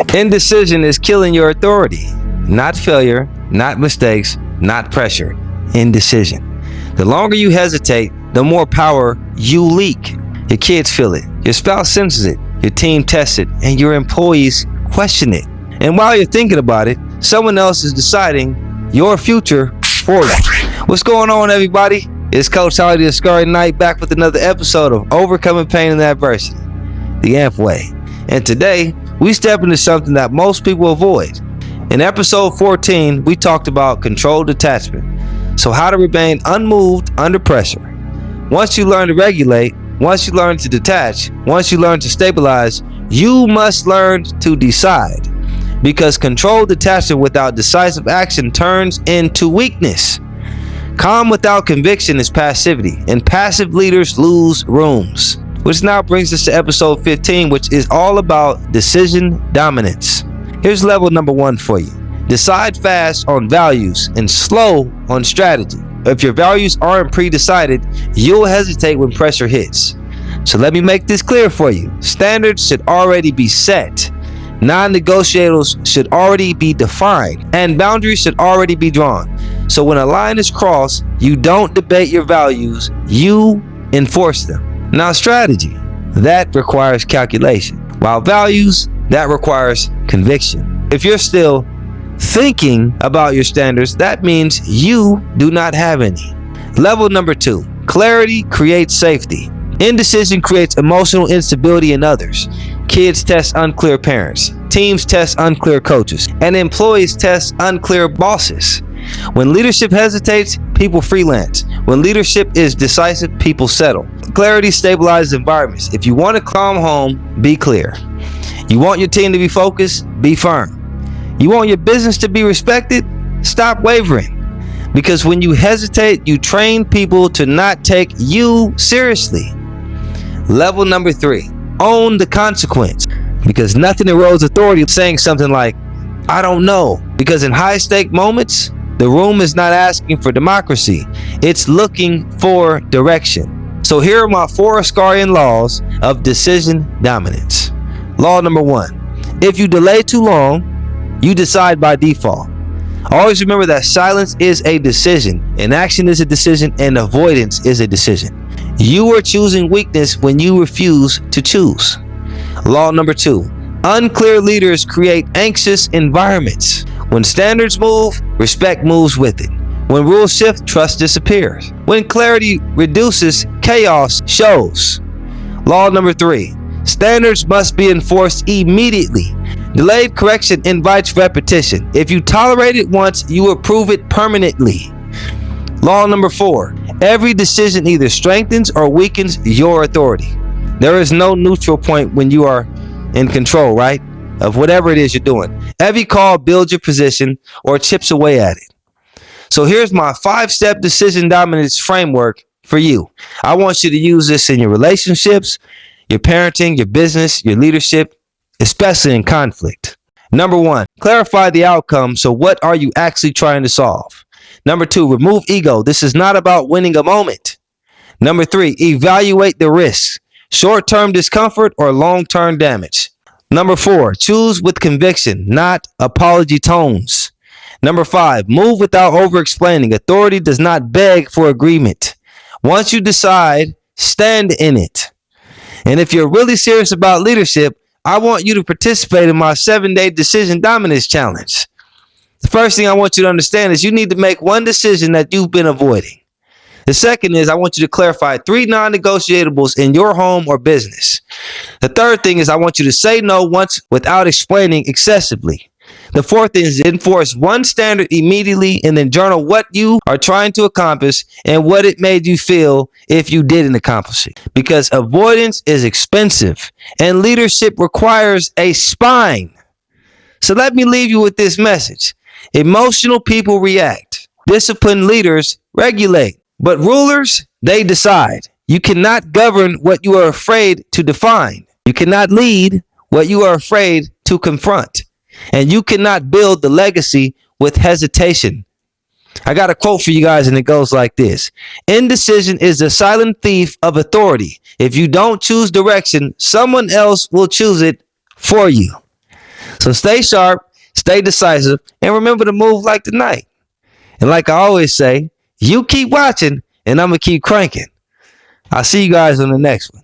Indecision is killing your authority. Not failure, not mistakes, not pressure. Indecision. The longer you hesitate, the more power you leak. Your kids feel it, your spouse senses it, your team tests it, and your employees question it. And while you're thinking about it, someone else is deciding your future for you. What's going on, everybody? It's Coach Holley, the Askarian Knight, back with another episode of Overcoming Pain and Adversity, the AMP Way. And today, we step into something that most people avoid. In episode 14, we talked about controlled detachment. So how to remain unmoved under pressure. Once you learn to regulate, once you learn to detach, once you learn to stabilize, you must learn to decide. Because controlled detachment without decisive action turns into weakness. Calm without conviction is passivity, and passive leaders lose rooms. Which now brings us to episode 15, which is all about decision dominance. Here's level number 1 for you. Decide fast on values and slow on strategy. If your values aren't pre-decided, you'll hesitate when pressure hits. So let me make this clear for you. Standards should already be set. Non-negotiables should already be defined, and boundaries should already be drawn. So when a line is crossed, you don't debate your values, you enforce them. Now strategy, that requires calculation, while values, that requires conviction. If you're still thinking about your standards, that means you do not have any. Level number 2, clarity creates safety. Indecision creates emotional instability in others. Kids test unclear parents, teams test unclear coaches, and employees test unclear bosses. When leadership hesitates, people freelance. When leadership is decisive, people settle. Clarity stabilizes environments. If you want a calm home, be clear. You want your team to be focused, be firm. You want your business to be respected, stop wavering. Because when you hesitate, you train people to not take you seriously. Level number 3, own the consequence. Because nothing erodes authority saying something like, I don't know. Because in high-stake moments, the room is not asking for democracy. It's looking for direction. So here are my 4 Askarian laws of decision dominance. Law number 1, if you delay too long, you decide by default. Always remember that silence is a decision, inaction is a decision, and avoidance is a decision. You are choosing weakness when you refuse to choose. Law number 2, unclear leaders create anxious environments. When standards move, respect moves with it. When rules shift, trust disappears. When clarity reduces, chaos shows. Law number 3, standards must be enforced immediately. Delayed correction invites repetition. If you tolerate it once, you approve it permanently. Law number 4, every decision either strengthens or weakens your authority. There is no neutral point when you are in control, right? Of whatever it is you're doing. Every call builds your position or chips away at it. So here's my 5-step decision dominance framework for you. I want you to use this in your relationships, your parenting, your business, your leadership, especially in conflict. Number 1, clarify the outcome. So what are you actually trying to solve? Number 2, remove ego. This is not about winning a moment. Number 3, evaluate the risks, short-term discomfort or long-term damage. Number 4, choose with conviction, not apology tones. Number 5, move without over-explaining. Authority does not beg for agreement. Once you decide, stand in it. And if you're really serious about leadership, I want you to participate in my 7-day decision dominance challenge. The first thing I want you to understand is you need to make one decision that you've been avoiding. The second is I want you to clarify 3 non-negotiables in your home or business. The third thing is I want you to say no once without explaining excessively. The fourth thing is enforce one standard immediately and then journal what you are trying to accomplish and what it made you feel if you didn't accomplish it. Because avoidance is expensive and leadership requires a spine. So let me leave you with this message. Emotional people react. Disciplined leaders regulate. But rulers, they decide. You cannot govern what you are afraid to define. You cannot lead what you are afraid to confront. And you cannot build the legacy with hesitation. I got a quote for you guys, and it goes like this. Indecision is the silent thief of authority. If you don't choose direction, someone else will choose it for you. So stay sharp, stay decisive, and remember to move like the night. And like I always say, you keep watching and I'm going to keep cranking. I'll see you guys on the next one.